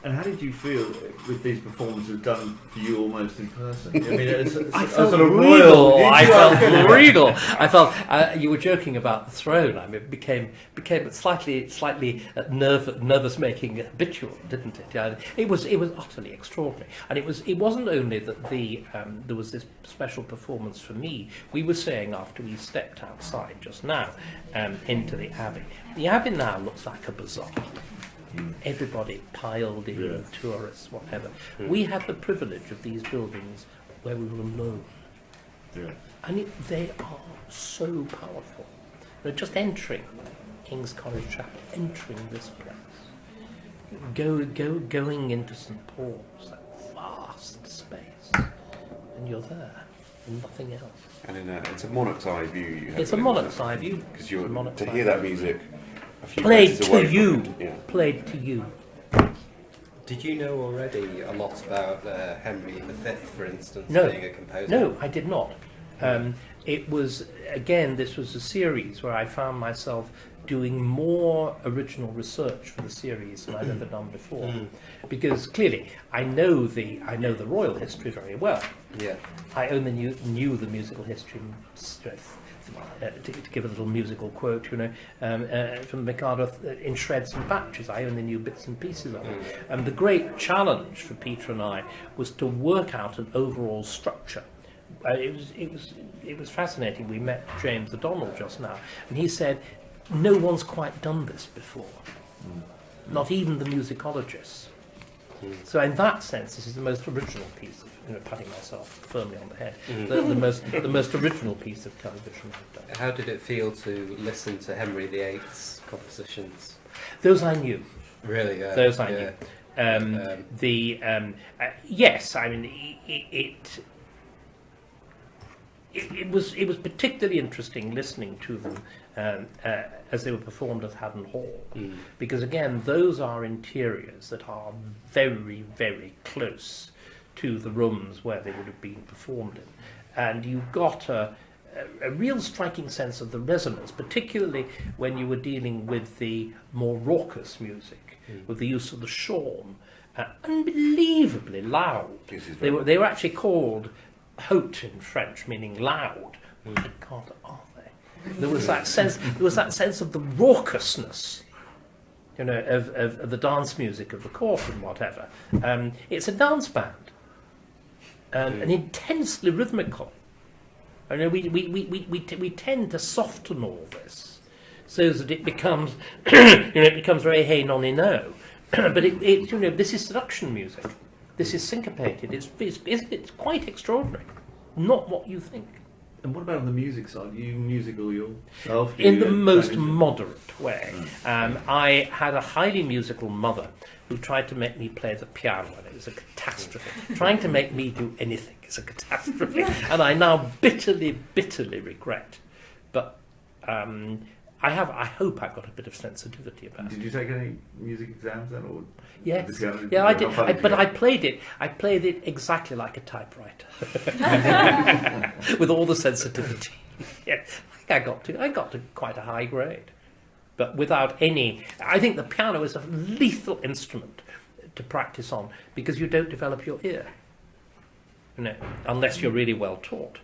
And how did you feel with these performances done for you almost in person? I mean, I felt regal. I felt regal. I felt you were joking about the throne. I mean, it became a slightly nervous-making habitual, didn't it? Yeah, it was utterly extraordinary, and it wasn't only that there was this special performance for me. We were saying after we stepped outside just now into the Abbey. The Abbey now looks like a bazaar. Everybody piled in, tourists, whatever. We had the privilege of these buildings where we were alone. And they are so powerful. Just entering King's College Chapel, entering this place, going into St Paul's, that vast space, and you're there, and nothing else. And it's a monarch's eye view. You have it's a monarch's eye view. Because to hear that music played to you. Played to you. Did you know already a lot about Henry V, for instance, being a composer? No, I did not. It was, again, this was a series where I found myself doing more original research for the series than I'd ever done before. Because clearly, I know the royal history very well. Yeah. I only knew the musical history. To give a little musical quote, from the Mikado, in shreds and batches. I only knew bits and pieces of it. And the great challenge for Peter and I was to work out an overall structure. It was fascinating. We met James O'Donnell just now, and he said, no one's quite done this before. Not even the musicologists. So in that sense, this is the most original piece of, patting myself firmly on the head, the most original piece of television I've done. How did it feel to listen to Henry VIII's compositions? Those I knew. Really? Those I knew. Yes, I mean, it was particularly interesting listening to them as they were performed at Haddon Hall, because again, those are interiors that are very, very close to the rooms where they would have been performed in, and you got a real striking sense of the resonance, particularly when you were dealing with the more raucous music, with the use of the shawm, unbelievably loud. They were actually called haute in French, meaning loud. My God, are they? There was that sense. There was that sense of the raucousness, of the dance music of the court and whatever. It's a dance band, and intensely rhythmical. We tend to soften all this so that it becomes, it becomes very hey nonny no. But this is seduction music. This is syncopated. It's quite extraordinary. Not what you think. And what about on the music side? You musical yourself? In the most moderate way. I had a highly musical mother who tried to make me play the piano, and it was a catastrophe. Trying to make me do anything is a catastrophe, and I now bitterly, bitterly regret. But I hope I've got a bit of sensitivity about it. Did you take any music exams then, or? Yes, I did. But I played it exactly like a typewriter, with all the sensitivity. Yeah, I got to quite a high grade, but without any. I think the piano is a lethal instrument to practice on because you don't develop your ear, unless you're really well taught.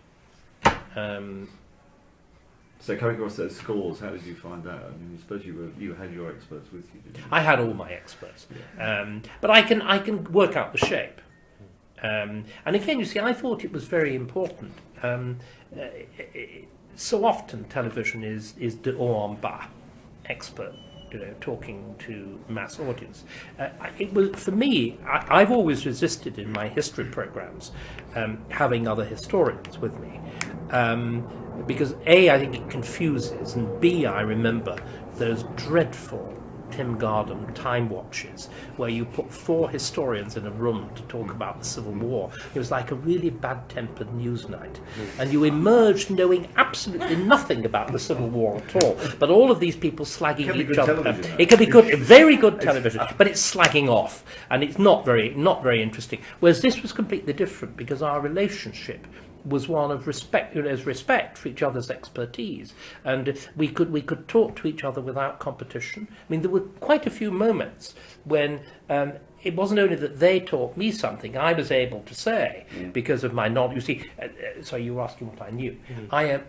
So coming across those scores, how did you find that? I mean, I suppose you had your experts with you, didn't you? I had all my experts, but I can work out the shape. And again, you see, I thought it was very important. So often television is de haut en bas, expert, talking to mass audience. It was for me. I've always resisted in my history programs having other historians with me. Because A, I think it confuses, and B, I remember those dreadful Tim Garden time watches where you put 4 historians in a room to talk about the Civil War. It was like a really bad-tempered news night. And you emerged knowing absolutely nothing about the Civil War at all. But all of these people slagging each other. It can be good, very good television, but it's slagging off. And it's not very interesting. Whereas this was completely different because our relationship was one of respect, respect for each other's expertise, and we could talk to each other without competition. I mean, there were quite a few moments when it wasn't only that they taught me something, I was able to say, because of my knowledge. You see, so you were asking what I knew. I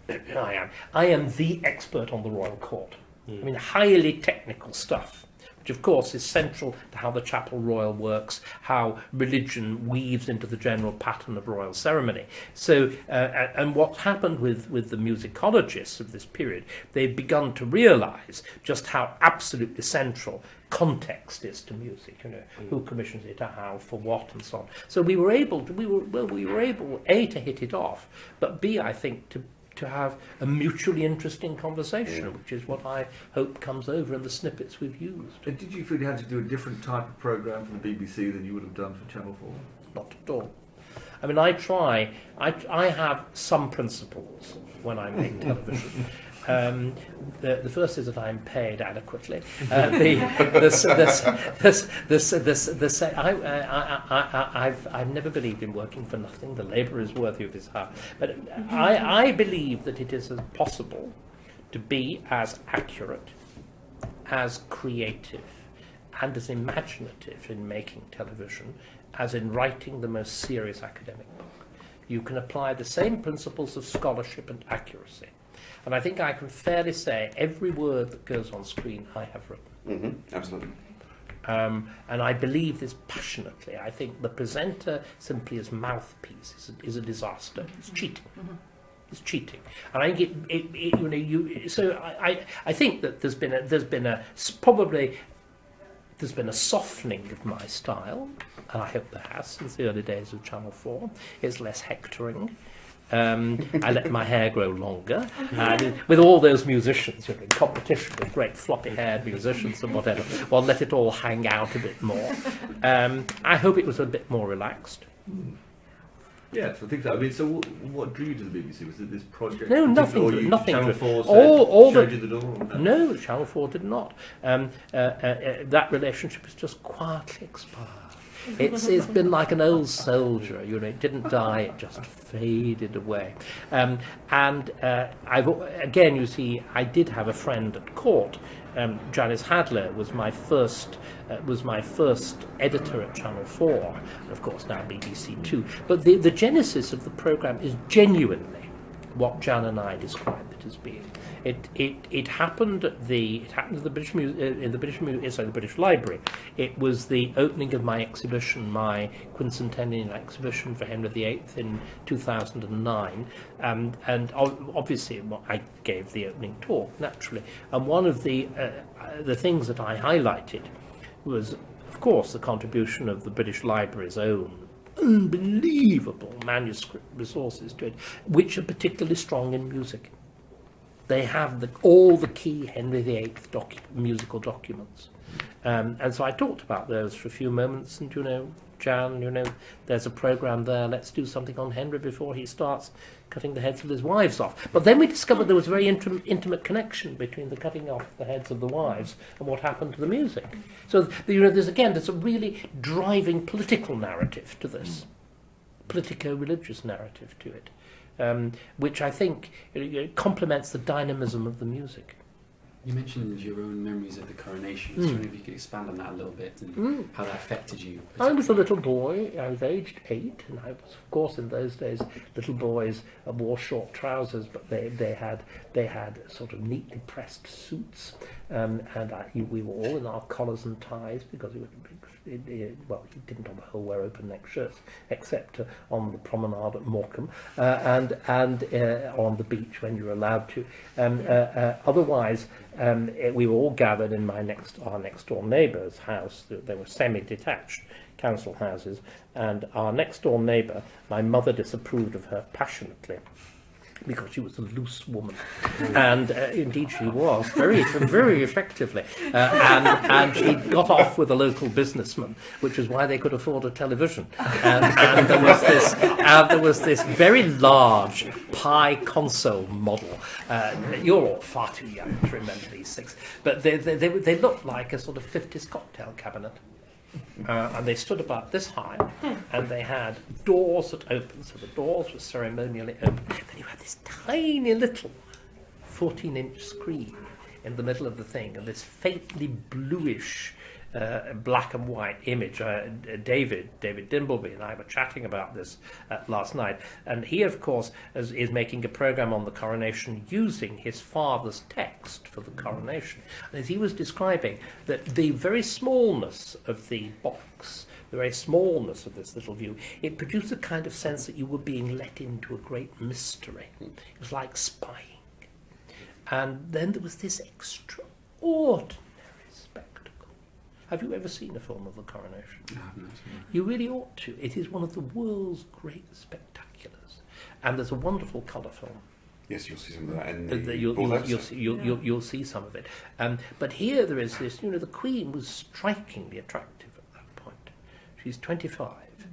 am the expert on the royal court. I mean, highly technical stuff, which of course is central to how the Chapel Royal works, how religion weaves into the general pattern of royal ceremony. So, and what happened with the musicologists of this period, they've begun to realise just how absolutely central context is to music. Who commissions it, how, for what, and so on. So we were able A, to hit it off, but B, I think, to have a mutually interesting conversation, which is what I hope comes over in the snippets we've used. And did you feel you had to do a different type of programme for the BBC than you would have done for Channel 4? Not at all. I mean, I have some principles when I make television. The first is that I'm paid adequately. I've never believed in working for nothing. The labourer is worthy of his hire. But I believe that it is possible to be as accurate, as creative, and as imaginative in making television as in writing the most serious academic book. You can apply the same principles of scholarship and accuracy. And I think I can fairly say every word that goes on screen I have written. Absolutely. And I believe this passionately. I think the presenter simply as mouthpiece is a disaster. It's cheating. It's cheating. And I think I think that there's been a softening of my style, and I hope there has since the early days of Channel 4. It's less hectoring. I let my hair grow longer. With all those musicians in competition with great floppy-haired musicians and whatever, well, let it all hang out a bit more. I hope it was a bit more relaxed. Yes, I think so. I mean, so what drew you to the BBC? Was it this project? No, nothing. Channel 4 showed you the door? Or no, Channel 4 did not. That relationship has just quietly expired. It's been like an old soldier, it didn't die, it just faded away. Again, you see, I did have a friend at court. Janice Hadler was my first editor at Channel 4, and of course now BBC 2. But the genesis of the programme is genuinely what Jan and I described it as being. It happened at the British the British Library. It was the opening of my exhibition, my quincentennial exhibition for Henry VIII in 2009, and obviously I gave the opening talk naturally. And one of the things that I highlighted was, of course, the contribution of the British Library's own unbelievable manuscript resources to it, which are particularly strong in music. They have all the key Henry VIII musical documents. And so I talked about those for a few moments, and Jan, there's a programme there, let's do something on Henry before he starts cutting the heads of his wives off. But then we discovered there was a very intimate connection between the cutting off the heads of the wives and what happened to the music. So there's a really driving political narrative to this, politico-religious narrative to it. Which I think complements the dynamism of the music. You mentioned your own memories of the coronation. I was wondering if you could expand on that a little bit and how that affected you. I was a little boy. I was aged 8, and I was, of course, in those days, little boys wore short trousers, but they had sort of neatly pressed suits, and we were all in our collars and ties because you didn't on the whole wear open neck shirts, except on the promenade at Morecambe and on the beach when you were allowed to. Otherwise, we were all gathered in our next door neighbour's house. They were semi-detached council houses, and our next door neighbour, my mother disapproved of her passionately, because she was a loose woman, and indeed she was very, very effectively, and she got off with a local businessman, which is why they could afford a television. And there was this very large pie console model. You're all far too young to remember these things, but they looked like a sort of 50s cocktail cabinet. and they stood about this high, and they had doors that opened, so the doors were ceremonially open. Then you had this tiny little 14-inch screen in the middle of the thing, and this faintly bluish black and white image. David Dimbleby and I were chatting about this last night, and he, of course, is making a program on the coronation using his father's text for the coronation. And as he was describing, that the very smallness of the box, the very smallness of this little view, it produced a kind of sense that you were being let into a great mystery. It was like spying. And then there was this extraordinary spectacle. Have you ever seen a film of the coronation? I haven't actually. You really ought to. It is one of the world's great spectaculars. And there's a wonderful colour film. Yes, you'll see some of that in You'll see some of it. But here there is this, the Queen was strikingly attractive at that point. She's 25,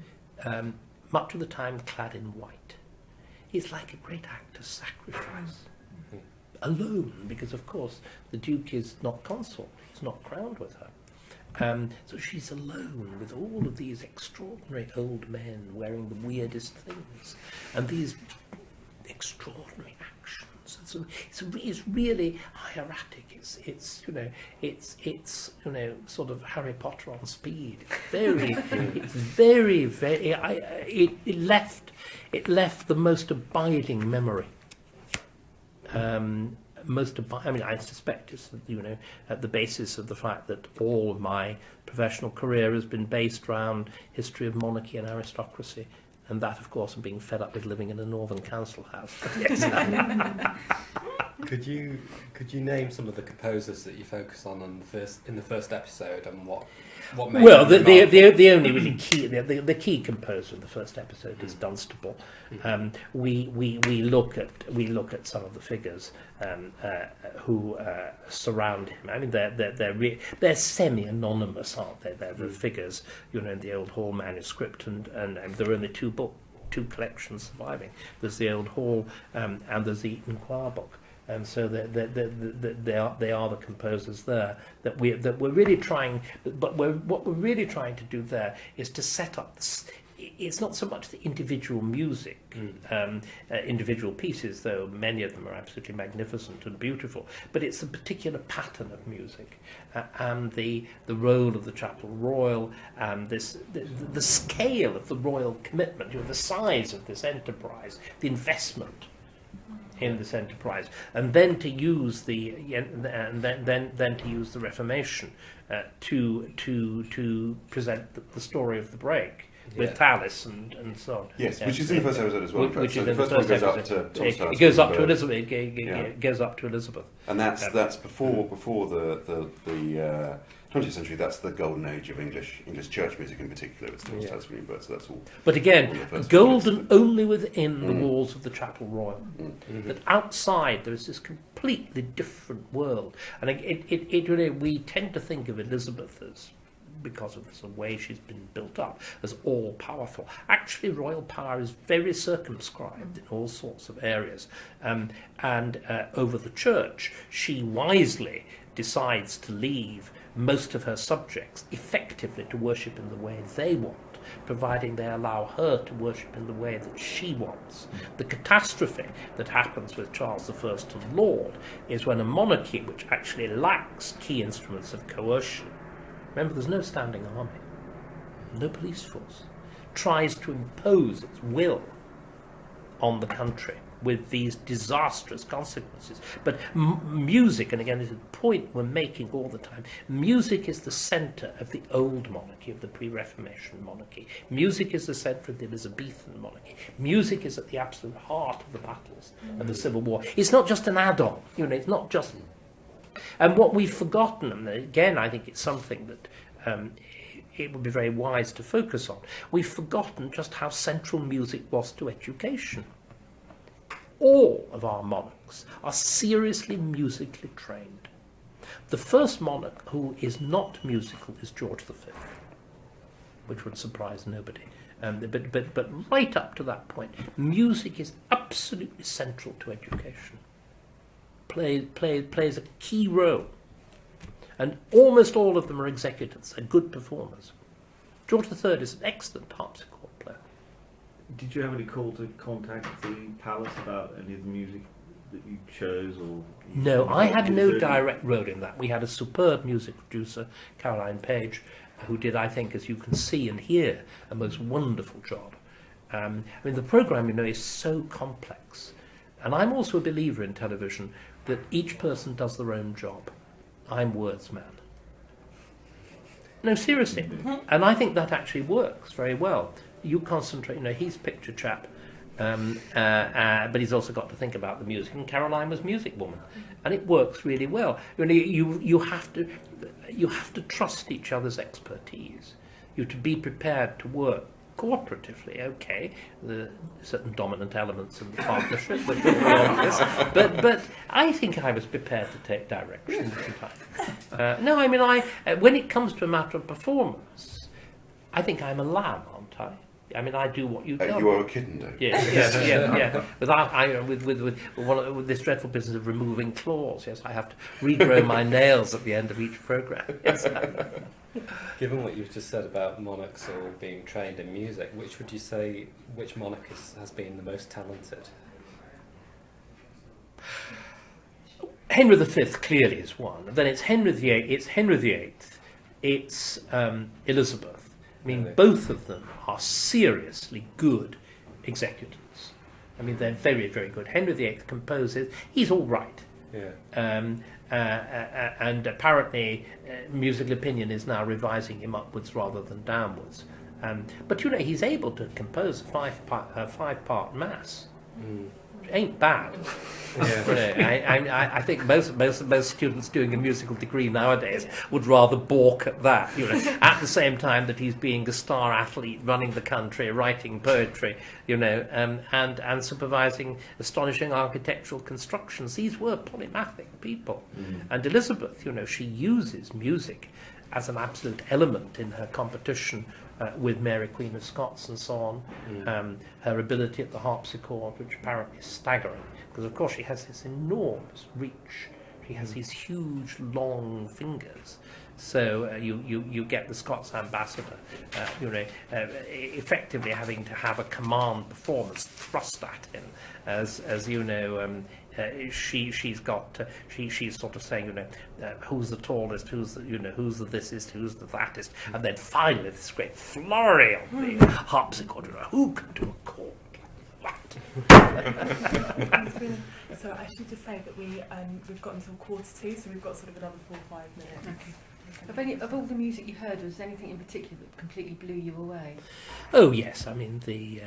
much of the time clad in white. It's like a great act of sacrifice. Alone, because of course the Duke is not consort, he's not crowned with her. So she's alone with all of these extraordinary old men wearing the weirdest things and these extraordinary actions. It's really hieratic. It's sort of Harry Potter on speed. It's very. It left the most abiding memory. I suspect it's at the basis of the fact that all of my professional career has been based around history of monarchy and aristocracy, and that, of course, and being fed up with living in a northern council house. Could you name some of the composers that you focus on in the first episode, and what made Well, them the only really key the key composer of the first episode is Dunstable. We look at some of the figures who surround him. I mean, they're semi-anonymous, aren't they? They're the figures, in the Old Hall manuscript, and there are only two collections surviving. There's the Old Hall and there's the Eton Choir book. And so they are the composers there that we're really trying. But what we're really trying to do there is to set up. It's not so much the individual music, individual pieces, though many of them are absolutely magnificent and beautiful. But it's the particular pattern of music and the role of the Chapel Royal and the scale of the royal commitment, the size of this enterprise, the investment in this enterprise, and then to use the Reformation to present the story of the break with Tallis and so on. Yes, which is in the first episode as well. Which so is the in the first one first goes up episode. to Tom It goes up to Starsky Elizabeth. It goes up to Elizabeth. And that's before the 20th century. That's the golden age of English church music in particular. It's still starts being birth, so that's all. But again, golden only within the walls of the Chapel Royal. That outside there is this completely different world, and we tend to think of Elizabeth as, because of the way she's been built up, as all powerful. Actually, royal power is very circumscribed in all sorts of areas, and over the church, she wisely decides to leave most of her subjects effectively to worship in the way they want, providing they allow her to worship in the way that she wants. The catastrophe that happens with Charles I and Laud is when a monarchy which actually lacks key instruments of coercion, remember there's no standing army, no police force, tries to impose its will on the country with these disastrous consequences. But music, and again this is a point we're making all the time, music is the centre of the old monarchy, of the pre-Reformation monarchy. Music is the centre of the Elizabethan monarchy. Music is at the absolute heart of the battles of the Civil War. It's not just an add-on, it's not just... And what we've forgotten, and again I think it's something that it would be very wise to focus on, we've forgotten just how central music was to education. All of our monarchs are seriously musically trained. The first monarch who is not musical is George V, which would surprise nobody. But right up to that point, music is absolutely central to education. Plays a key role. And almost all of them are executants, are good performers. George III is an excellent harpsichord player. Did you have any call to contact the palace about any of the music that you chose, or? No, I had Is no there- direct role in that. We had a superb music producer, Caroline Page, who did, I think, as you can see and hear, a most wonderful job. I mean, the programme, you know, is so complex. And I'm also a believer in television that each person does their own job. I'm words man. No, seriously. And I think that actually works very well. You concentrate, you know, he's picture chap, but he's also got to think about the music. And Caroline was music woman, and it works really well. You know, you have to trust each other's expertise. You have to be prepared to work cooperatively. Okay, the certain dominant elements in the partnership, which will be obvious. But I think I was prepared to take direction sometimes. No, I mean, when it comes to a matter of performance, I think I'm a lamb, aren't I? I mean, I do what you tell me. You are a kitten, Dave. Yeah. With this dreadful business of removing claws, yes, I have to regrow my nails at the end of each programme. Yes. Given what you've just said about monarchs all being trained in music, which would you say, which monarch has been the most talented? Henry V clearly is one. Then it's Henry VIII. It's Elizabeth. I mean, Really? both of them are seriously good executants. I mean, they're very, very good. Henry VIII composes. He's all right. Yeah. And apparently musical opinion is now revising him upwards rather than downwards. But you know, he's able to compose a five-part mass. Which ain't bad. Yeah. You know, I think most students doing a musical degree nowadays would rather balk at that. You know, at the same time that he's being a star athlete, running the country, writing poetry, you know, and supervising astonishing architectural constructions. These were polymathic people. And Elizabeth, you know, she uses music as an absolute element in her competition with Mary Queen of Scots and so on. Her ability at the harpsichord, which apparently is staggering, because of course she has this enormous reach. She has these huge, long fingers. So you get the Scots ambassador, effectively having to have a command performance thrust at him, as you know. She's sort of saying, you know, who's the tallest, who's the thisest, who's the thatest, and then finally this great flurry on the harpsichord. You know, who can do a chord like that? So I should just say that we've got until 1:45, so we've got sort of another 4 or 5 minutes. Okay. Of all the music you heard, was there anything in particular that completely blew you away? Oh yes, I mean the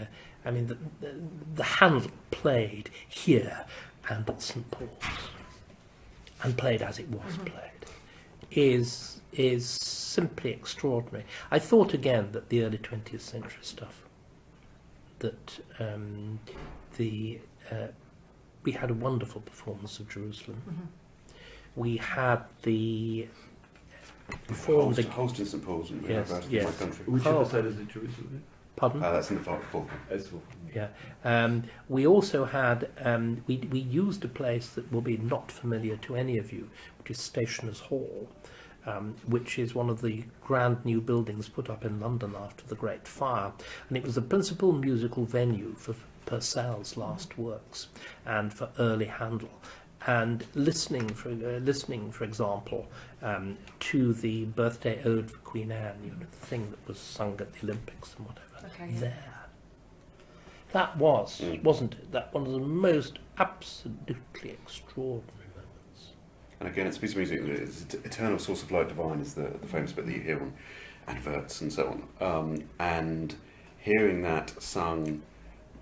Handel played here and at St Paul's, and played as it was played, is simply extraordinary. I thought again that the early 20th century stuff, that we had a wonderful performance of Jerusalem. We had the performed Host in St Paul's in Yes, University yes. of my country. Which Oh. episode is it, Jerusalem? pardon. That's in the full. Yeah. We also had, we used a place that will be not familiar to any of you, which is Stationers' Hall, which is one of the grand new buildings put up in London after the Great Fire. And it was the principal musical venue for Purcell's last works and for early Handel. And listening, for example, to the birthday ode for Queen Anne, you know, the thing that was sung at the Olympics and whatever, Okay, yeah. there. That was, wasn't it? That one of the most absolutely extraordinary moments. And again, it's a piece of music. It's eternal source of light divine is the famous bit that you hear on adverts and so on. And hearing that sung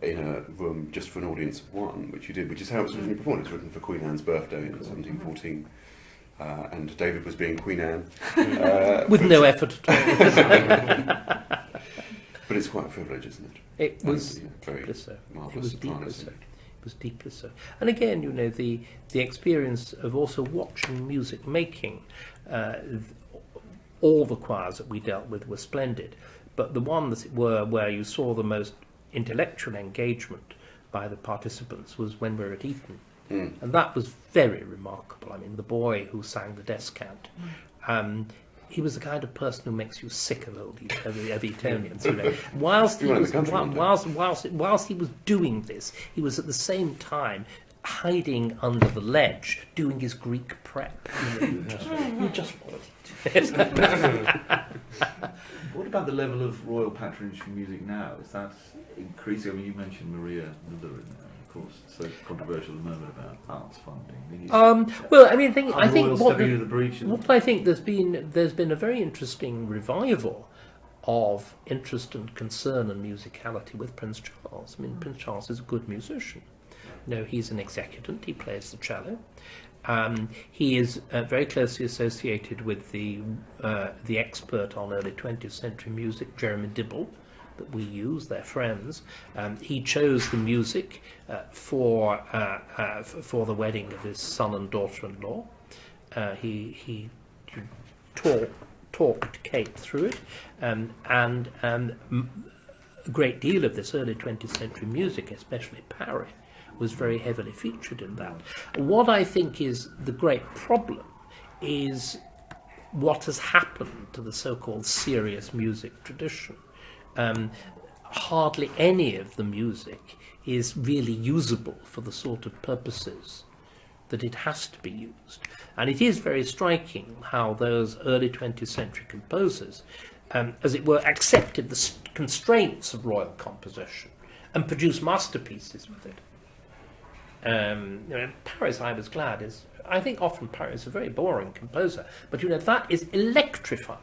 in a room just for an audience of one, which you did, which is how it was originally performed. It was written for Queen Anne's birthday in 1714. And David was being Queen Anne. With no effort at all. But it's quite a privilege, isn't it? It was And, very deeply so. It marvellous was deeply soprano so. singing. It was deeply so. And again, you know, the experience of also watching music making, all the choirs that we dealt with were splendid, but the one, as it were, where you saw the most intellectual engagement by the participants was when we were at Eton. And that was very remarkable. I mean, the boy who sang the descant, he was the kind of person who makes you sick of Etonians. You know, whilst he was doing this, he was at the same time hiding under the ledge, doing his Greek prep. You just wanted it. What about the level of royal patronage for music now? Is that increasing? I mean, you mentioned Maria Miller in there, of course. It's so controversial at the moment about arts funding. Well, I mean, I think what I think there's been a very interesting revival of interest and concern and musicality with Prince Charles. I mean, Prince Charles is a good musician. You know, he's an executant. He plays the cello. He is very closely associated with the expert on early 20th century music, Jeremy Dibble, that we use. They're friends. He chose the music for the wedding of his son and daughter-in-law. He talked Kate through it, and a great deal of this early 20th century music, especially Parry, was very heavily featured in that. What I think is the great problem is what has happened to the so-called serious music tradition. Hardly any of the music is really usable for the sort of purposes that it has to be used. And it is very striking how those early 20th century composers, as it were, accepted the constraints of royal composition and produced masterpieces with it. Paris, I was glad, I think often Paris is a very boring composer, but you know, that is electrifying,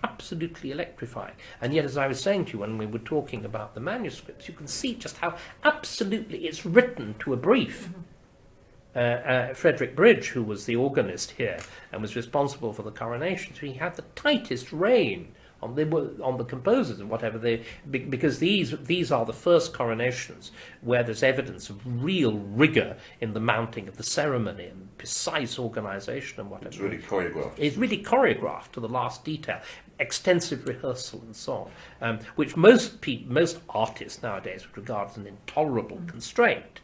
absolutely electrifying. And yet, as I was saying to you when we were talking about the manuscripts, you can see just how absolutely it's written to a brief. Frederick Bridge, who was the organist here and was responsible for the coronation, so he had the tightest rein on the composers and whatever because these are the first coronations where there's evidence of real rigour in the mounting of the ceremony and precise organisation and whatever. It's really choreographed. It's really choreographed to the last detail, extensive rehearsal and so on, which most artists nowadays would regard as an intolerable constraint,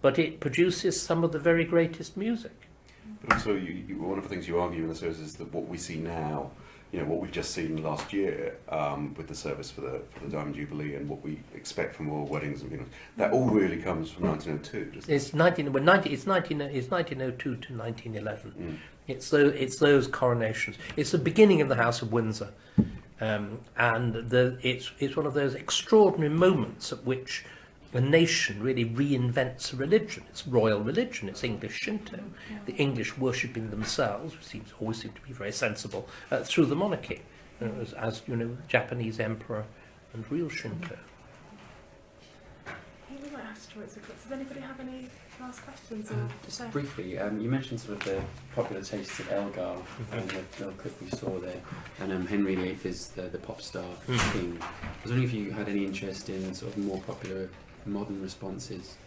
but it produces some of the very greatest music. But also, one of the things you argue in the series is that what we see now, you know, what we've just seen last year with the service for the Diamond Jubilee and what we expect from royal weddings and funerals, that all really comes from 1902. It's 1902 to 1911. It's those coronations. It's the beginning of the House of Windsor, and it's one of those extraordinary moments at which a nation really reinvents a religion. It's royal religion. It's English Shinto. The English worshipping themselves always seem to be very sensible through the monarchy, as you know, Japanese emperor and real Shinto. I think we might have to draw it to a close. Does anybody have any last questions? Or Just briefly, you mentioned sort of the popular tastes of Elgar and the little clip we saw there, and Henry VIII is the pop star king. I was wondering if you had any interest in sort of more popular modern responses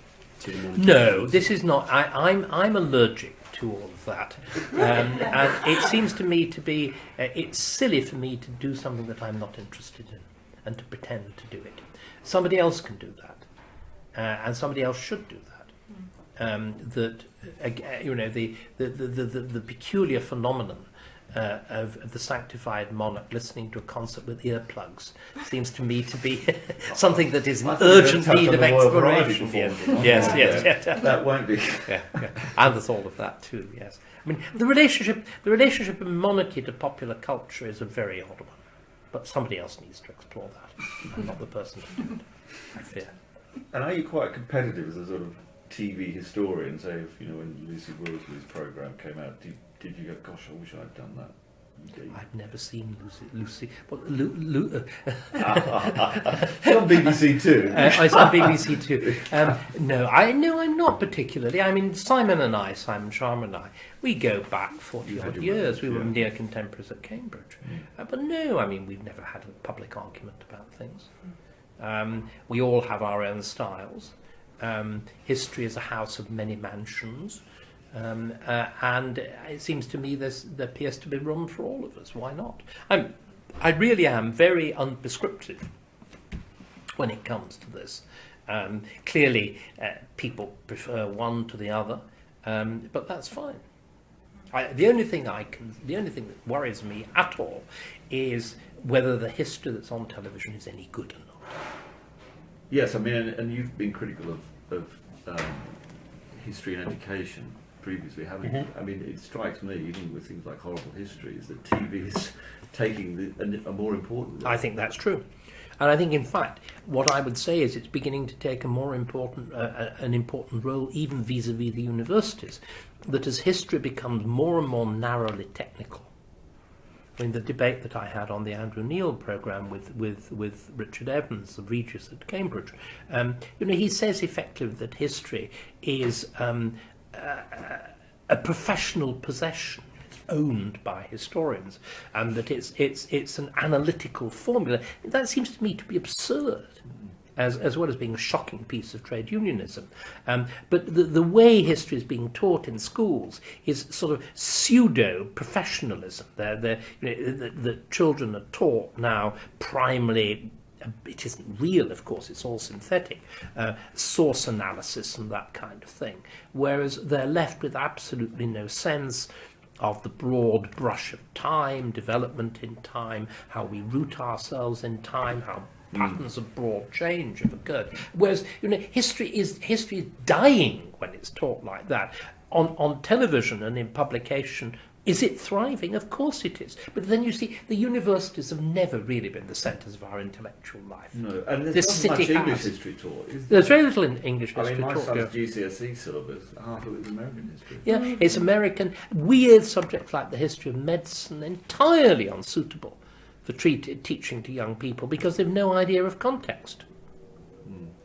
to the monarchy. No, this is not. I'm allergic to all of that, and it seems to me to be. It's silly for me to do something that I'm not interested in, and to pretend to do it. Somebody else can do that, and somebody else should do that. You know, the peculiar phenomenon of the sanctified monarch listening to a concert with earplugs seems to me to be something that is in urgent need of exploration. Yes. That won't be. Yeah. And there's all of that too. Yes. I mean, the relationship of monarchy to popular culture is a very odd one, but somebody else needs to explore that. I'm not the person to do it, I fear. And are you quite competitive as a sort of TV historian? Say, if you know, when Lucy Worsley's programme came out, did you go, gosh, I wish I'd done that? I've never seen Lucy. What, It's on BBC Two. It's on BBC Two. No, I'm not particularly. I mean, Simon Sharma and I, we go back 40 odd years. We were near contemporaries at Cambridge. But no, I mean, we've never had a public argument about things. We all have our own styles. History is a house of many mansions. And it seems to me there appears to be room for all of us. Why not? I really am very unprescriptive when it comes to this. Clearly, people prefer one to the other, but that's fine. The only thing that worries me at all is whether the history that's on television is any good or not. Yes, I mean, and you've been critical of history and education previously, haven't you? I mean, it strikes me, even with things like Horrible Histories, that TV is taking a more important role. I think that's true. And I think, in fact, what I would say is it's beginning to take a more important, an important role even vis-à-vis the universities, that as history becomes more and more narrowly technical. I mean, the debate that I had on the Andrew Neil programme with Richard Evans, the Regis at Cambridge, he says effectively that history is a professional possession. Owned by historians, and that it's an analytical formula. That seems to me to be absurd, as well as being a shocking piece of trade unionism. But the way history is being taught in schools is sort of pseudo-professionalism. The children are taught now primarily, it isn't real, of course, it's all synthetic, source analysis and that kind of thing, whereas they're left with absolutely no sense of the broad brush of time, development in time, how we root ourselves in time, how patterns of broad change have occurred. Whereas, history is dying when it's taught like that. On television and in publication, is it thriving? Of course it is. But then you see, the universities have never really been the centres of our intellectual life. No, and there's not much English history taught, is there? There's very little in English history taught. I mean, my son's GCSE syllabus, half of it is American history. Yeah, it's American. Weird subjects like the history of medicine, entirely unsuitable for teaching to young people because they've no idea of context.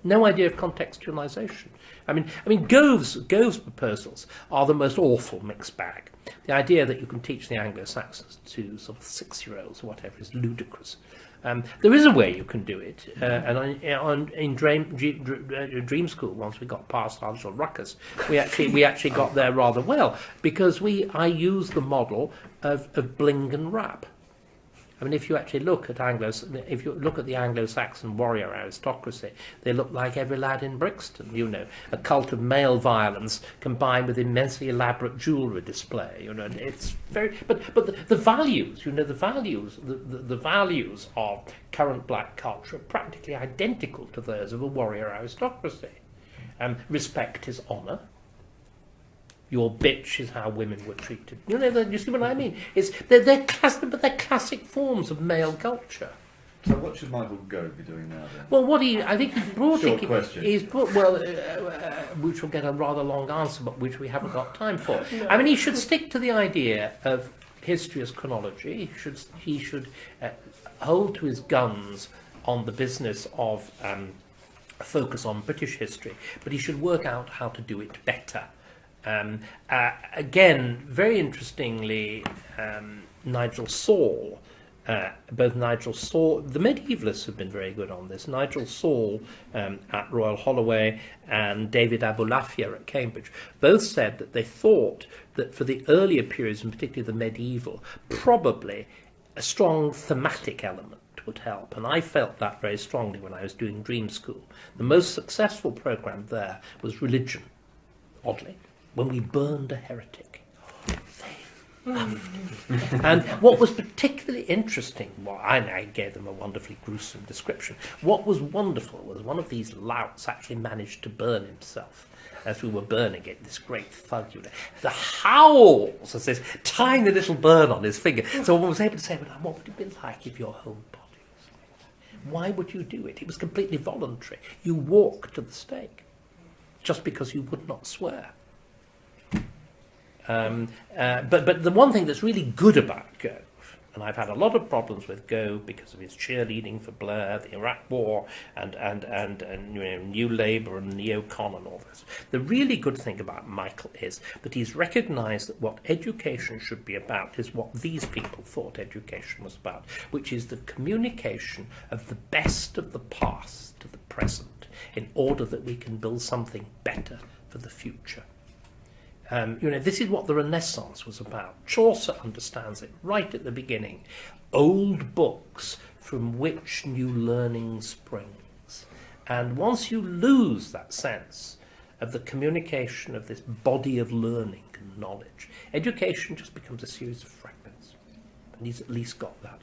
No idea of contextualisation. I mean, Gove's proposals are the most awful mixed bag. The idea that you can teach the Anglo-Saxons to sort of 6-year-olds or whatever is ludicrous. There is a way you can do it, and in Dream School, once we got past our little ruckus, we actually got there rather well because I used the model of bling and rap. I mean, if you actually look at the Anglo-Saxon warrior aristocracy, they look like every lad in Brixton. A cult of male violence combined with immensely elaborate jewellery display. It's very. But the values, the values of current black culture are practically identical to those of a warrior aristocracy. Respect is honour. Your bitch is how women were treated. You see what I mean? They're classic forms of male culture. So what should Michael Gove be doing now then? Well, I think he's brought Short question. Which will get a rather long answer, but which we haven't got time for. I mean, he should stick to the idea of history as chronology. He should hold to his guns on the business of focus on British history, but he should work out how to do it better. Again, very interestingly, Nigel Saul, the medievalists have been very good on this. Nigel Saul at Royal Holloway and David Abulafia at Cambridge both said that they thought that for the earlier periods, and particularly the medieval, probably a strong thematic element would help. And I felt that very strongly when I was doing Dream School. The most successful programme there was religion, oddly. When we burned a heretic, they loved it. And what was particularly interesting, I gave them a wonderfully gruesome description. What was wonderful was one of these louts actually managed to burn himself as we were burning it, this great thug, the howls as this tiny little burn on his finger. So one was able to say, what would it be like if your whole body was like that? Why would you do it? It was completely voluntary. You walked to the stake just because you would not swear. But the one thing that's really good about Gove, and I've had a lot of problems with Gove because of his cheerleading for Blair, the Iraq War, and New Labour and neocon and all this. The really good thing about Michael is that he's recognised that what education should be about is what these people thought education was about, which is the communication of the best of the past to the present in order that we can build something better for the future. This is what the Renaissance was about. Chaucer understands it right at the beginning. Old books from which new learning springs. And once you lose that sense of the communication of this body of learning and knowledge. Education just becomes a series of fragments, and he's at least got that.